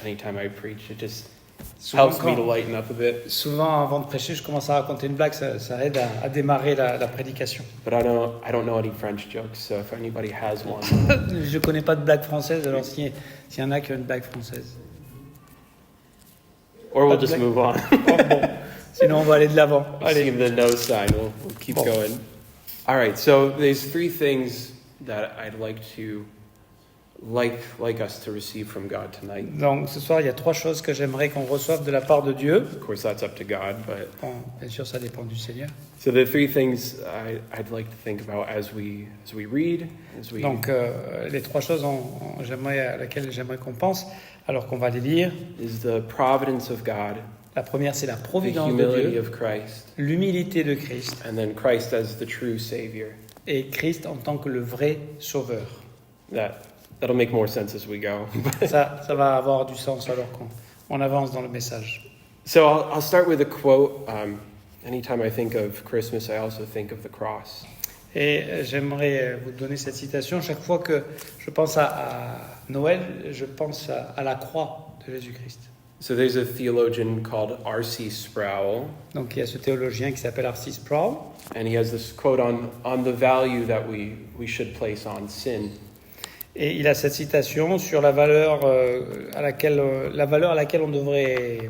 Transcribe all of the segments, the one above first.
anytime I preach. It just Souvent, helps me to lighten up a bit. souvent, avant de prêcher, je commence à raconter une blague, ça aide à démarrer la prédication. But I don't know any French jokes, so if anybody has one. Je connais pas de blague française, alors s'il y en a qui ont une blague française. Or we'll Pas de just blague. move on. Oh, bon, sinon on va aller de l'avant. I see Allez. the no sign. We'll keep Bon. going. All right, so there's three things that I'd like us to receive from God tonight. Donc ce soir, il y a 3 choses que j'aimerais qu'on reçoive de la part de Dieu. Of course, that's up to God, but Bon, bien sûr, ça dépend du Seigneur. so the three things I'd like to think about as we read, as we Donc les 3 choses à laquelle j'aimerais qu'on pense, alors qu'on va les lire. is the providence of God, La première, c'est la the providence de humility Dieu, of Christ, l'humilité de Christ and then Christ as the true Savior. et Christ en tant que le vrai sauveur. That'll make more sense as we go. Ça va avoir du sens alors qu'on avance dans le message. So I'll start with a quote. Anytime I think of Christmas, I also think of the cross. Et j'aimerais vous donner cette citation. Chaque fois que je pense à Noël, je pense à la croix de Jésus-Christ. So there's a theologian called R.C. Sproul, Donc il y a ce théologien qui s'appelle R.C. Sproul, and he has this quote on the value that we should place on sin. et il a cette citation sur la valeur à laquelle on devrait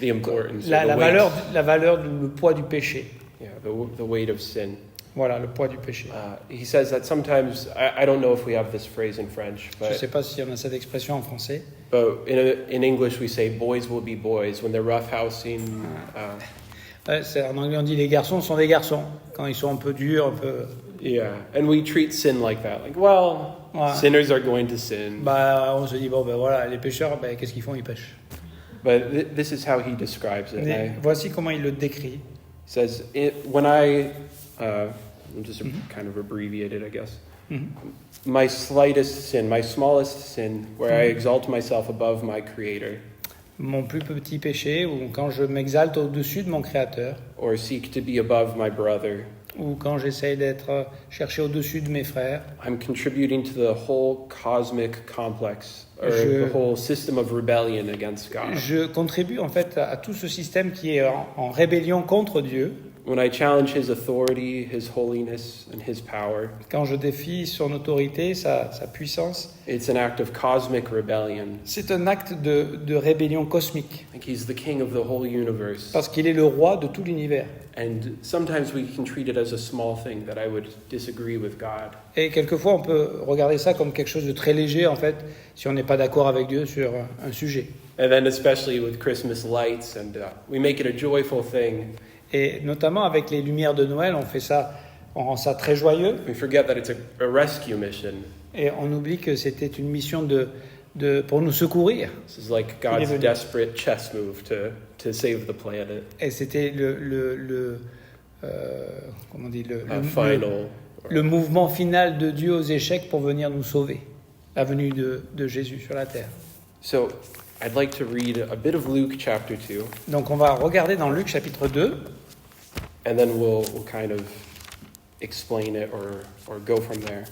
The importance, la the weight. valeur le poids du péché. Yeah, the weight of sin. Voilà, le poids du péché. He says that sometimes, I don't know if we have this phrase in French, Je ne but sais pas si on a cette expression en français. in English we say boys will be boys when they're roughhousing. En anglais, on dit les garçons sont des garçons. Quand ils sont un peu durs, un peu... Yeah, and we treat sin like that. Like, well, Ouais. sinners are going to sin. on se dit, bon, voilà, les pécheurs, qu'est-ce qu'ils font? Ils pêchent. But this is how he describes it. Mais voici comment il le décrit. He says, when I'll just kind of abbreviate it, I guess. My slightest sin, my smallest sin, where I exalt myself above my Creator, Mon plus petit péché, ou quand je m'exalte au-dessus de mon Créateur, or seek to be above my brother, ou quand j'essaye d'être cherché au-dessus de mes frères, I'm contributing to the whole cosmic complex, or Je- the whole system of rebellion against God. je contribue en fait à tout ce système qui est en rébellion contre Dieu. When I challenge His authority, His holiness, and His power, Quand je défie son autorité, sa puissance, it's an act of cosmic rebellion. c'est un acte de rébellion cosmique, Like He's the king of the whole universe. parce qu'il est le roi de tout l'univers. And sometimes we can treat it as a small thing that I would disagree with God. Et quelquefois, on peut regarder ça comme quelque chose de très léger, en fait, si on n'est pas d'accord avec Dieu sur un sujet. And then especially with Christmas lights, and we make it a joyful thing. Et notamment avec les lumières de Noël, on rend ça très joyeux, We forget that it's a rescue mission. et on oublie que c'était une mission pour nous secourir. This is like Il est God's venu. desperate chess move to save the planet. Et c'était comment on dit, Final. le mouvement final de Dieu aux échecs pour venir nous sauver. La venue de Jésus sur la terre. So I'd like to read a bit of Luke chapter 2, Donc on va regarder dans Luc chapitre 2, and then we'll kind of explain it or go from there.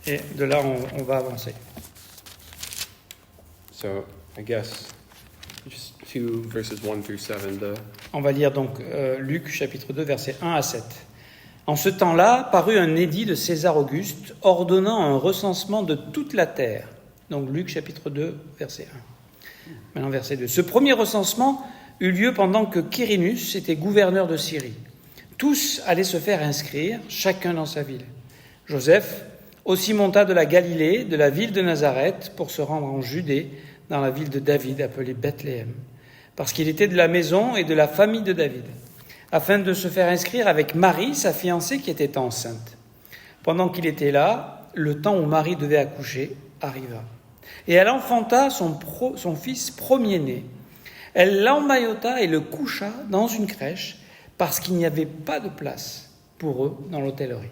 et de là on va avancer. So I guess just 2 verses 1 through 7. On va lire donc Luc chapitre 2 versets 1 à 7. En ce temps-là, parut un édit de César Auguste ordonnant un recensement de toute la terre. Donc Luc chapitre 2 verset 1. Maintenant verset 2. Ce premier recensement eut lieu pendant que Quirinus était gouverneur de Syrie. Tous allaient se faire inscrire, chacun dans sa ville. Joseph aussi monta de la Galilée, de la ville de Nazareth, pour se rendre en Judée, dans la ville de David, appelée Bethléem, parce qu'il était de la maison et de la famille de David, afin de se faire inscrire avec Marie, sa fiancée, qui était enceinte. Pendant qu'il était là, le temps où Marie devait accoucher arriva. Et elle enfanta son fils premier-né. Elle l'emmaillota et le coucha dans une crèche, parce qu'il n'y avait pas de place pour eux dans l'hôtellerie.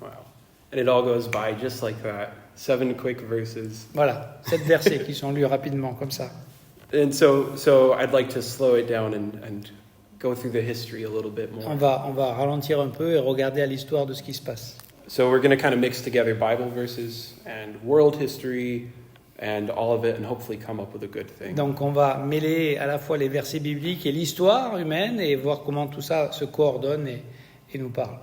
Wow. And it all goes by just like that. 7 quick verses. Voilà, 7 versets qui sont lus rapidement, comme ça. And so I'd like to slow it down and go through the history a little bit more. On va ralentir un peu et regarder à l'histoire de ce qui se passe. So we're going to kind of mix together Bible verses and world history and all of it and hopefully come up with a good thing. Donc on va mêler à la fois les versets bibliques et l'histoire humaine et voir comment tout ça se coordonne et nous parle.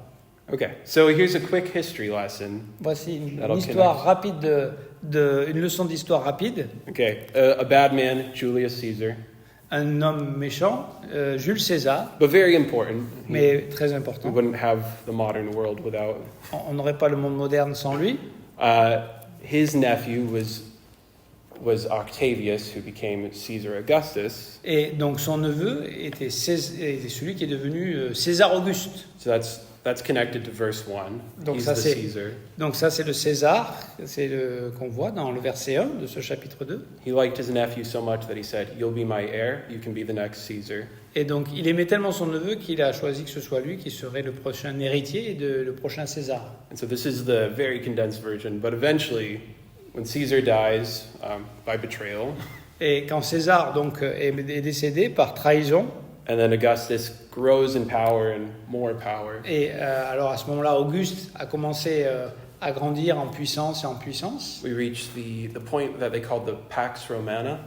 Okay, so here's a quick history lesson. Voici une That'll histoire rapide une leçon d'histoire rapide. Okay, a bad man, Julius Caesar, Un homme méchant, Jules César, but very important. mais très We important. wouldn't have the modern world without. On n'aurait pas le monde moderne sans lui. His nephew was Octavius, who became Caesar Augustus. Et donc son neveu était celui qui est devenu César Auguste. So that's connected to verse 1. Donc He's ça, the c'est- Caesar. Donc ça c'est le César, c'est le qu'on voit dans le verset 1 de ce chapitre 2. He liked his nephew so much that he said, "You'll be my heir. You can be the next Caesar." Et donc il aimait tellement son neveu qu'il a choisi que ce soit lui qui serait le prochain héritier et le prochain César. And so this is the very condensed version. But eventually, when Caesar dies by betrayal, Et quand César donc est décédé par trahison, and then Augustus grows in power and more power, et alors à ce moment-là Auguste a commencé à grandir en puissance et en puissance, we reach the point that they called the Pax Romana,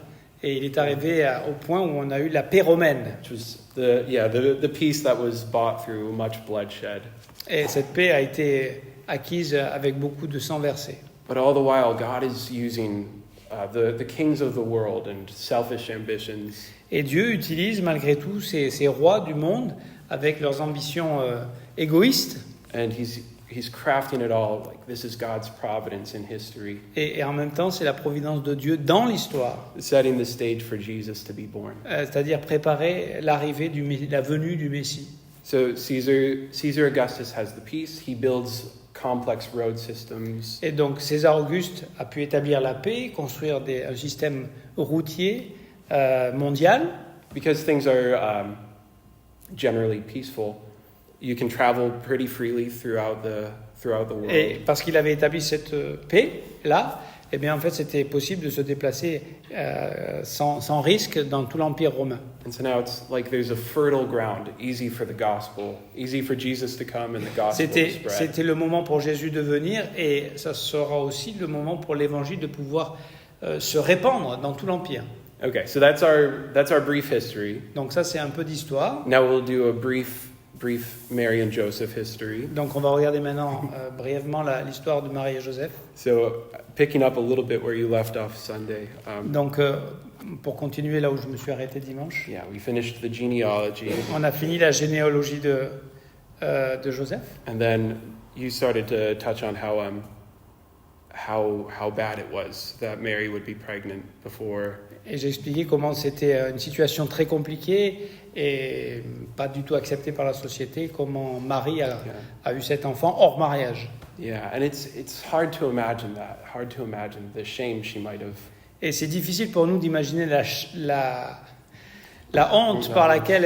et il est arrivé au point où on a eu la paix romaine. which was the peace that was bought through much bloodshed. Et cette paix a été acquise avec beaucoup de sang versé. But all the while, God is using the kings of the world and selfish ambitions Et Dieu utilise malgré tout ces rois du monde avec leurs ambitions égoïstes. and he's crafting it all like this is God's providence in history, Et en même temps, c'est la providence de Dieu dans l'histoire, setting the stage for Jesus to be born. c'est-à-dire préparer l'arrivée la venue du Messie. So Caesar Augustus has the peace. He builds complex road systems. Et donc César Auguste a pu établir la paix, construire un système routier mondial. Because things are generally peaceful, you can travel pretty freely throughout the world. Et parce qu'il avait établi cette paix-là, eh bien en fait c'était possible de se déplacer sans risque dans tout l'Empire romain. And so now it's like there's a fertile ground, easy for the gospel, easy for Jesus to come and the gospel to spread. C'était le moment pour Jésus de venir et ça sera aussi le moment pour l'évangile de pouvoir se répandre dans tout l'Empire. Okay, so that's our brief history. Donc ça c'est un peu d'histoire. Now we'll do a brief Mary and Joseph history. Donc on va regarder maintenant brièvement l'histoire de Marie et Joseph. So picking up a little bit where you left off Sunday. Donc pour continuer là où je me suis arrêté dimanche, Yeah, we finished the genealogy, on a fini la généalogie de Joseph. and then you started to touch on how bad it was that Mary would be pregnant before. Et j'ai expliqué comment c'était une situation très compliquée et pas du tout acceptée par la société, comment Marie a eu cet enfant hors mariage. Yeah, and it's hard to imagine the shame she might have. Et c'est difficile pour nous d'imaginer la honte par laquelle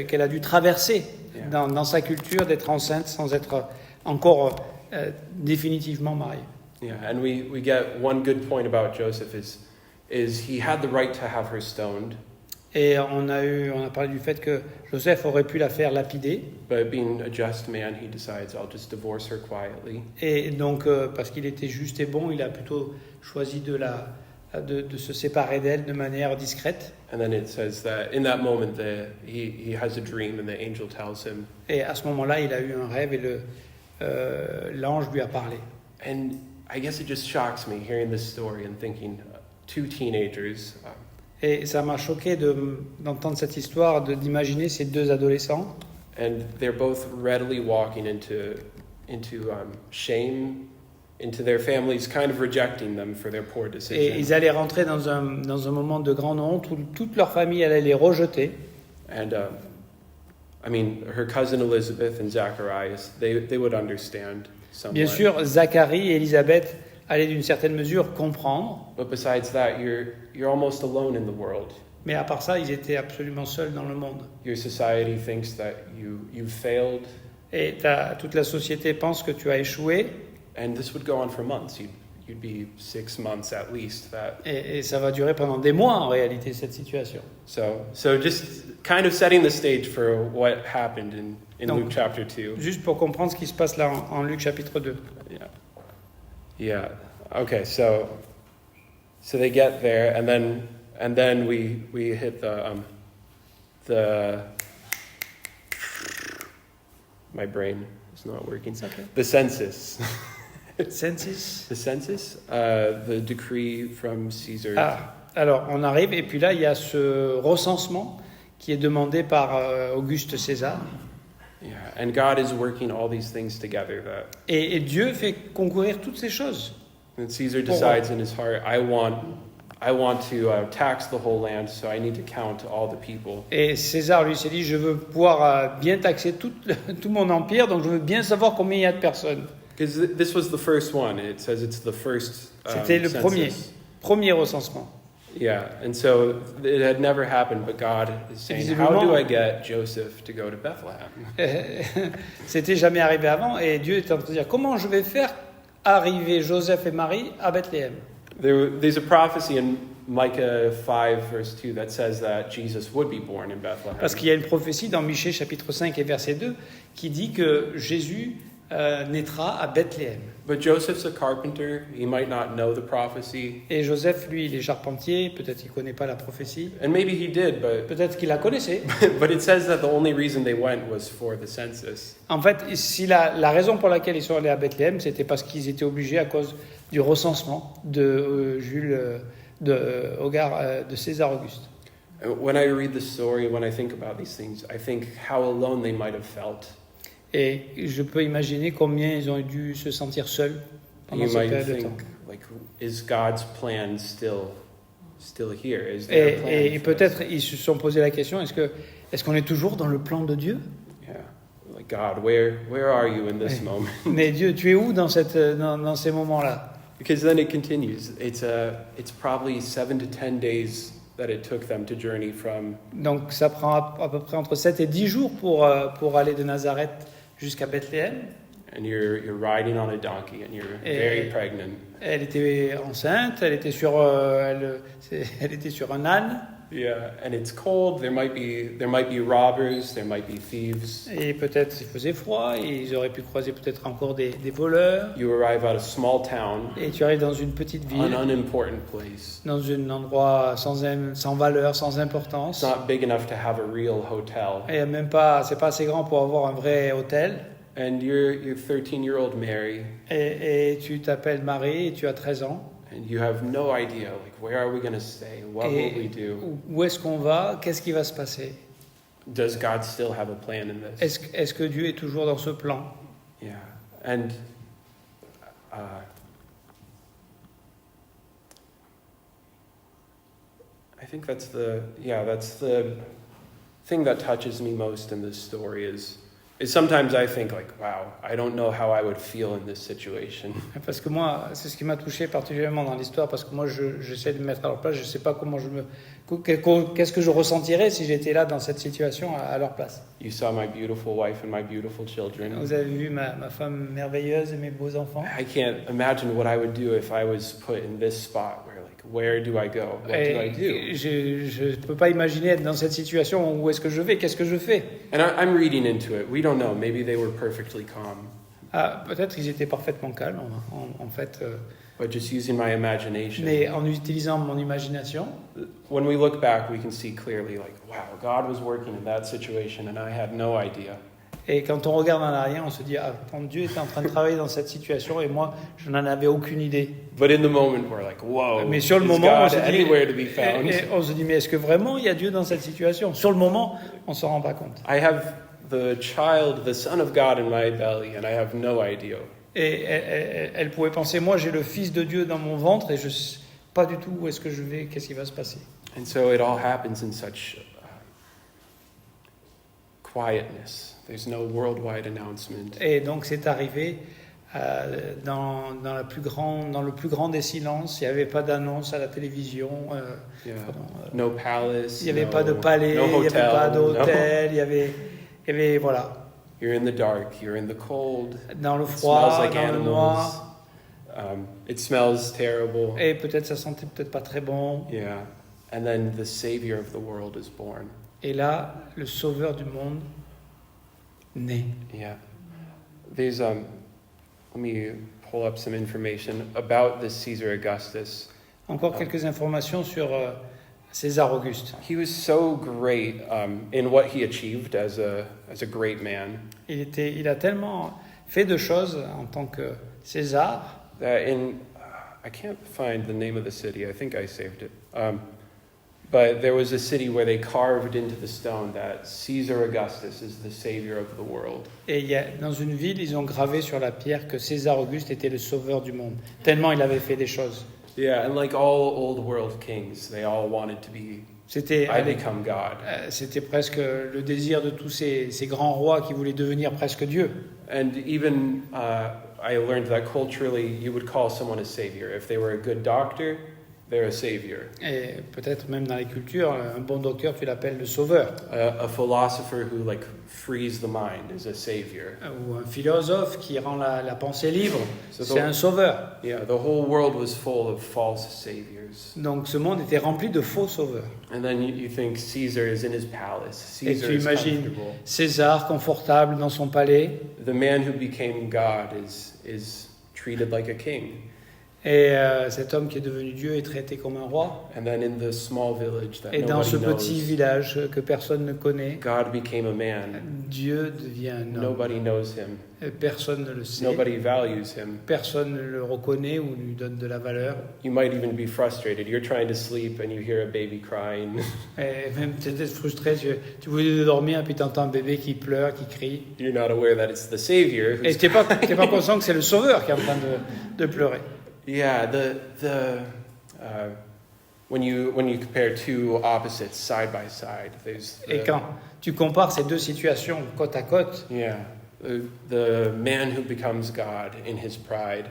qu'elle a dû traverser dans sa culture d'être enceinte sans être encore définitivement mariée. Yeah, and we get one good point about Joseph is he had the right to have her stoned, Et on a parlé du fait que Joseph aurait pu la faire lapider. but being a just man, he decides I'll just divorce her quietly. Et donc, parce qu'il était juste et bon, il a plutôt choisi de se séparer d'elle de manière discrète. And then it says that in that moment he has a dream and the angel tells him. Et à ce moment-là, il a eu un rêve et l'ange lui a parlé. And I guess it just shocks me hearing this story and thinking two teenagers. Et ça m'a choqué d'entendre cette histoire, d'imaginer ces deux adolescents. And they're both readily walking into shame, into their families kind of rejecting them for their poor Et decision. ils allaient rentrer dans un moment de grande honte où toute leur famille allait les rejeter. And I mean, her cousin Elizabeth and Zacharias, they would understand somewhat. Bien sûr, Zacharie et Élisabeth allaient d'une certaine mesure comprendre, But besides that, you're almost alone in the world. mais à part ça, ils étaient absolument seuls dans le monde. Your society thinks that you've failed, Et toute la société pense que tu as échoué, and this would go on for months. You'd be 6 months at least. et ça va durer pendant des mois en réalité, cette situation. So just kind of setting the stage for what happened in in Donc, Luke chapter 2. juste pour comprendre ce qui se passe là en Luc chapitre 2. Yeah. Yeah. Okay, so they get there, and then we hit the my brain is not working. It's okay. The census. Census. The census, the decree from Caesar. Ah, alors on arrive, et puis là il y a ce recensement qui est demandé par Auguste César. Yeah, and God is working all these things together. Et Dieu fait concourir toutes ces choses. And Caesar decides in his heart, I want to tax the whole land, so I need to count all the people. Et César lui s'est dit, je veux pouvoir bien taxer tout mon empire, donc je veux bien savoir combien il y a de personnes. Because this was the first one. It says it's the first C'était le census. premier recensement. Yeah, and so it had never happened, but God is saying, how do I get Joseph to go to Bethlehem? C'était jamais arrivé avant, et Dieu est en train de dire, comment je vais faire arriver Joseph et Marie à Bethléem? There's a prophecy in Micah 5, verse 2, that says that Jesus would be born in Bethlehem. Parce qu'il y a une prophétie dans Michée chapitre 5 et verset 2 qui dit que Jésus naîtra à Bethléem. But Joseph's a carpenter. He might not know the prophecy. Et Joseph, lui, il est charpentier, peut-être qu'il ne connaît pas la prophétie, And maybe he did, peut-être qu'il la connaissait. but it says that the only reason they went was for the census. En fait, si la raison pour laquelle ils sont allés à Bethléem, c'était parce qu'ils étaient obligés à cause du recensement de de César Auguste. When I read the story, when I think about these things, I think how alone they might have felt. Et je peux imaginer combien ils ont dû se sentir seuls pendant You cette might période de think, temps. like, is God's plan still here? Is there a plan Et for peut-être this? ils se sont posé la question, est-ce qu'on est toujours dans le plan de Dieu? Yeah, like God, where are you in this moment? Mais Dieu, tu es où dans ces moments-là? Because then it continues. It's probably 7 to 10 days that it took them to journey from. Donc ça prend à peu près entre 7 et 10 jours pour aller de Nazareth jusqu'à Bethléem. And you're riding on a donkey, and you're very pregnant. Elle était enceinte, elle était sur un âne. Yeah, and it's cold. There might be robbers. There might be thieves. Et peut-être il faisait froid, et ils auraient pu croiser peut-être encore des voleurs. You arrive at a small town, Et tu arrives dans une petite an ville, unimportant place. dans un endroit sans valeur, sans importance. It's not big enough to have a real hotel. Et même pas, c'est pas assez grand pour avoir un vrai hôtel. And you're 13-year-old Mary, Et tu t'appelles Marie et tu as 13 ans. and you have no idea, like, where are we going to stay? What will we Et do? où est-ce qu'on va? Qu'est-ce qui va se passer? Does God still have a plan in this? Est-ce que Dieu est toujours dans ce plan? Yeah, and I think that's the thing that touches me most in this story is sometimes I think, like, wow, I don't know how I would feel in this situation. Parce que moi, c'est ce qui m'a touché particulièrement dans l'histoire, parce que moi, j'essaie de me mettre à leur place, je ne sais pas qu'est-ce que je ressentirais si j'étais là dans cette situation à leur place. You saw my beautiful wife and my beautiful children. Vous avez vu ma femme merveilleuse et mes beaux enfants. I can't imagine what I would do if I was put in this spot where do I go? What do I do? Je ne peux pas imaginer être dans cette situation où est-ce que je vais, qu'est-ce que je fais. And I'm reading into it. We don't know. Maybe they were perfectly calm. Ah, peut-être qu'ils étaient parfaitement calmes, en fait, But just using my imagination. mais en utilisant mon imagination. When we look back, we can see clearly, like, wow, God was working in that situation and I had no idea. Et quand on regarde en arrière, on se dit, ah, quand Dieu était en train de travailler dans cette situation et moi, je n'en avais aucune idée. But in the moment, we're like, whoa, Mais sur le is moment, on God se dit, anywhere to be found? et on se dit, mais est-ce que vraiment il y a Dieu dans cette situation? Sur le moment, on s'en rend pas compte. I have the Son of God in my belly and I have no idea. Et elle pouvait penser, moi j'ai le Fils de Dieu dans mon ventre et je sais pas du tout où est-ce que je vais, qu'est-ce qui va se passer. And so it all happens in such quietness. There's no worldwide announcement. Et donc c'est arrivé dans le plus grand des silences. Il n'y avait pas d'annonce à la télévision. Yeah. No palace. Il n'y avait pas de palais, no il n'y avait hotel, pas d'hôtel. no. Il y avait voilà. You're in the dark. You're in the cold. Dans le It froid, smells like dans le animals. noir. It smells terrible. Et peut-être ça sentait peut-être pas très bon. Yeah. And then the Savior of the world is born. Et là, le Sauveur du monde né. Yeah. There's let me pull up some information about this Caesar Augustus. Encore quelques informations sur César Auguste. He was so great in what he achieved as a great man. Il a tellement fait de choses en tant que César. That I can't find the name of the city. I think I saved it. But there was a city where they carved into the stone that Caesar Augustus is the savior of the world. Et dans une ville, ils ont gravé sur la pierre que César Auguste était le sauveur du monde. Tellement il avait fait des choses. Yeah, and like all old world kings, they all wanted to be, C'était become God. C'était presque le désir de tous ces grands rois qui voulaient devenir presque Dieu. And even I learned that culturally, you would call someone a savior. If they were a good doctor, they're a savior. Et peut-être même dans les cultures, un bon docteur, tu l'appelles le sauveur. A philosopher who like frees the mind is a savior. Ou un philosophe qui rend la pensée libre, So c'est un sauveur. Yeah, the whole world was full of false saviors. Donc ce monde était rempli de faux sauveurs. And then you think Caesar is in his palace. Et Caesar tu is imagines comfortable. César confortable dans son palais. The man who became God is treated like a king. Et cet homme qui est devenu Dieu est traité comme un roi. And then in the small village that Et dans nobody ce petit knows, village que personne ne connaît, God became a man. Dieu devient un homme. Nobody knows him. Et personne ne le sait. Nobody values him. Personne ne le reconnaît ou lui donne de la valeur. You might even be frustrated. You're trying to sleep and you hear a baby crying. Et même tu es frustré, tu voulais dormir et puis tu entends un bébé qui pleure, qui crie. You're not aware that it's the Savior. Et tu n'es pas conscient que c'est le Sauveur qui est en train de pleurer. Yeah, when you compare two opposites side by side, there's Et quand tu compares ces deux situations côte à côte, the man who becomes God in his pride.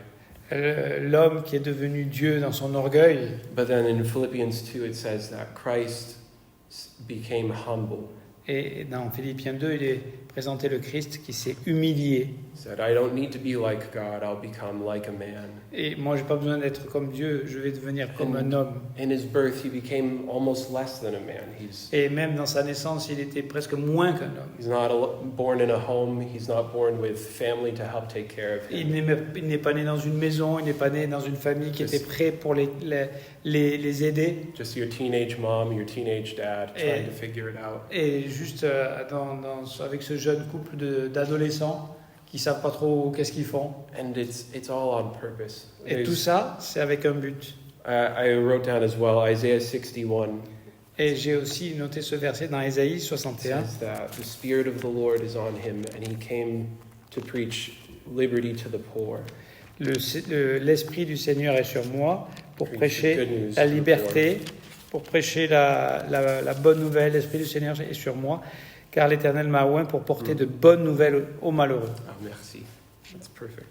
L'homme qui est devenu Dieu dans son orgueil. But then in Philippians 2 it says that Christ became humble. Et dans Philippiens 2, il est présenté le Christ qui s'est humilié. He said, I don't need to be like God, I'll become like a man. Et moi, j'ai pas besoin d'être comme Dieu, je vais devenir comme un homme. In his birth, he became almost less than a man. Et même dans sa naissance, il était presque moins qu'un homme. He's not born in a home. He's not born with family to help take care of him. Il n'est pas né dans une maison, il n'est pas né dans une famille qui était prête pour les aider. Just your teenage mom, your teenage dad trying to figure it out. Et juste avec ce jeune couple d'adolescents qui savent pas trop qu'est-ce qu'ils font. And it's all on purpose. Et tout ça, c'est avec un but. I wrote down as well Isaiah 61. Et j'ai aussi noté ce verset dans Ésaïe 61. Says that the Spirit of the Lord is on him, and he came to preach liberty to the poor. L'Esprit du Seigneur est sur moi pour Preach prêcher the good news la to the liberté, pour prêcher la bonne nouvelle. L'Esprit du Seigneur est sur moi, car l'Éternel m'a oint pour porter de bonnes nouvelles aux malheureux. Oh, merci. That's perfect.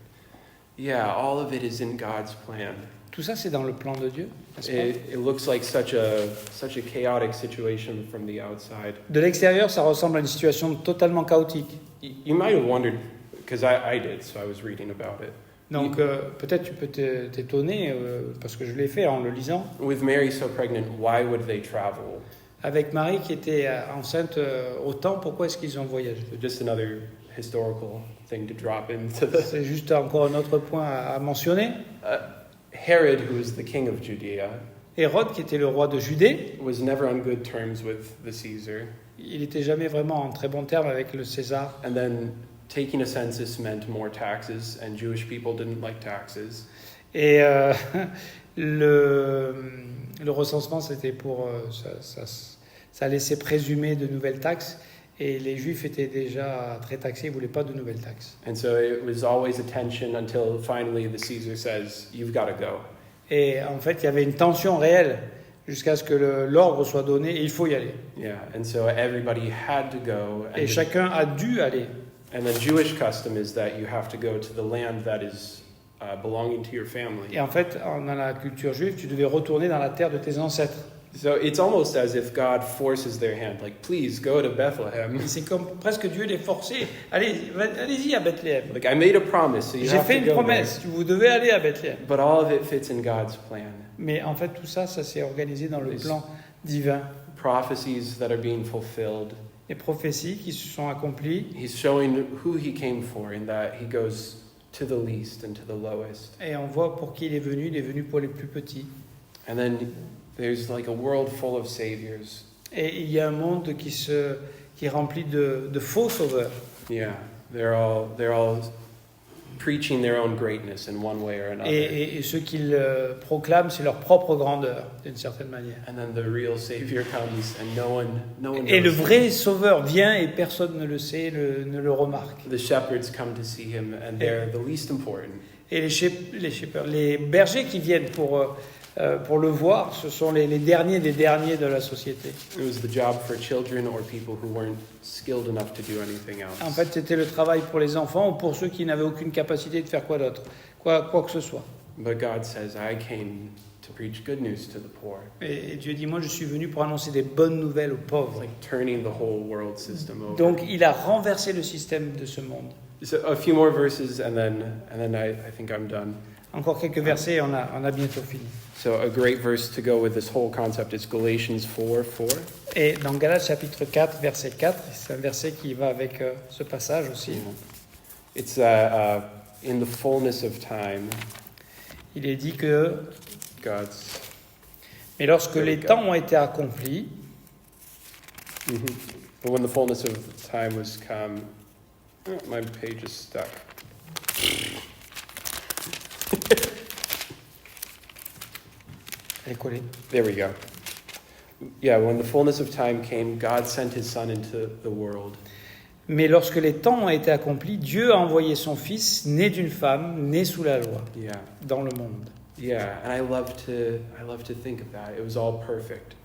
Yeah, all of it is in God's plan. Tout ça, c'est dans le plan de Dieu, n'est-ce pas? It looks like such a chaotic situation from the outside. De l'extérieur, ça ressemble à une situation totalement chaotique. You might have wondered, because I did, so I was reading about it. Donc peut-être tu peux t'étonner, parce que je l'ai fait en le lisant. With Mary so pregnant, why would they travel? Avec Marie qui était enceinte autant, pourquoi est-ce qu'ils ont voyagé? So just another historical thing to drop into the... C'est juste encore un autre point à mentionner. Herod, who was the king of Judea, Hérode, qui était le roi de Judée, was never on good terms with the Caesar. il n'était jamais vraiment en très bon terme avec le César. And then taking a census meant more taxes, and Jewish people didn't like taxes. Et le recensement, c'était pour... ça laissait présumer de nouvelles taxes. Et les Juifs étaient déjà très taxés, ils ne voulaient pas de nouvelles taxes. And so it was always a tension until finally the Caesar says, you've got to go. Et en fait, il y avait une tension réelle jusqu'à ce que l'ordre soit donné et il faut y aller. Yeah, and so everybody had to go. Et chacun a dû aller. And the Jewish custom is that you have to go to the land that is belonging to your family. Et en fait, dans la culture juive, tu devais retourner dans la terre de tes ancêtres. So it's almost as if God forces their hand, like, please go to Bethlehem. C'est comme presque Dieu les forçait. Allez-y à Bethléem. Like, I made a promise, so you J'ai have fait to une go promesse, vous devez aller à Bethléem. there. But all of it fits in God's plan. Mais en fait, tout ça, ça s'est organisé dans le plan divin. Prophecies that are being fulfilled. les prophéties qui se sont accomplies. He's showing who he came for in that he goes to the least and to the lowest. Et on voit pour qui il est venu pour les plus petits. And then there's like a world full of saviors. Et il y a un monde qui est rempli de faux sauveurs. Yeah, they're all preaching their own greatness in one way or another. Et ceux qu'ils proclament, c'est leur propre grandeur, d'une certaine manière. And then the real savior comes and no one Et le knows. vrai sauveur vient et personne ne le sait, ne le remarque. The shepherds come to see him and they're the least important. Et les bergers qui viennent pour le voir, ce sont les derniers des derniers de la société. It was the job for children or people who weren't skilled enough to do anything else. En fait, c'était le travail pour les enfants ou pour ceux qui n'avaient aucune capacité de faire quoi d'autre, quoi que ce soit. But God says, I came to preach good news to the poor. Et Dieu dit, moi je suis venu pour annoncer des bonnes nouvelles aux It's pauvres. like turning the whole world system over. Donc il a renversé le système de ce monde. So a few more verses and then I think I'm done. Encore quelques versets et on a bientôt fini. So a great verse to go with this whole concept is Galatians 4:4. Et dans Galates chapitre 4, verset 4, c'est un verset qui va avec ce passage aussi. It's in the fullness of time, Il est dit que, God's. mais lorsque les temps ont été accomplis, But when the fullness of time was come, my page is stuck. elle est collée. There we go. Yeah, when the fullness of time came, God sent his son into the world. Mais lorsque les temps ont été accomplis, Dieu a envoyé son Fils, né d'une femme, né sous la loi, Yeah. dans le monde. Yeah, and I love to think of that. It was all perfect.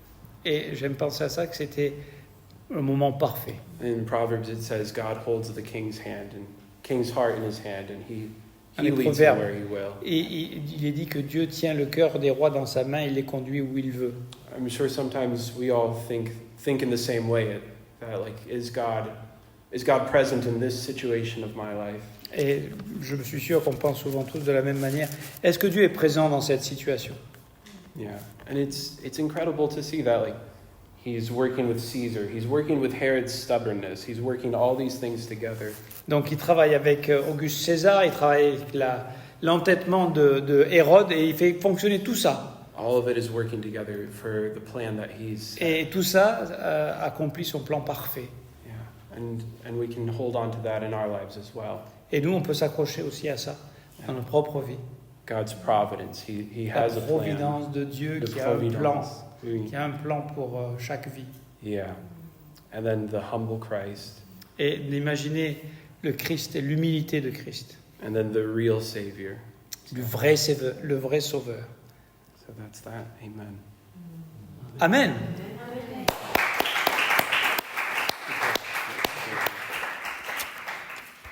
Et j'aime penser à ça, que c'était un moment parfait. In Proverbs it says God holds the king's hand and king's heart in his hand and he Les leads him proverbes. where he will. Et il est dit que Dieu tient le cœur des rois dans sa main, il les conduit où il veut. I'm sure sometimes we all think in the same way that like is God present in this situation of my life? Et je suis sûr qu'on pense souvent tous de la même manière. Est-ce que Dieu est présent dans cette situation? Yeah. And it's incredible to see that like he's working with Caesar, he's working with Herod's stubbornness, he's working all these things together. Donc il travaille avec Auguste César, il travaille avec l'entêtement de Hérode et il fait fonctionner tout ça. All of it is working together for the plan that he's set. Et tout ça accomplit son plan parfait. Yeah. And we can hold on to that in our lives as well. Et nous, on peut s'accrocher aussi à ça dans nos propres vies. God's providence, he La has a plan. providence de Dieu The qui a un plan, providence. qui a un plan pour chaque vie. Yeah. And then the humble Christ. Et d'imaginer le Christ et l'humilité de Christ, And then the real Savior. le vrai sauveur. So that's that. Amen. Amen.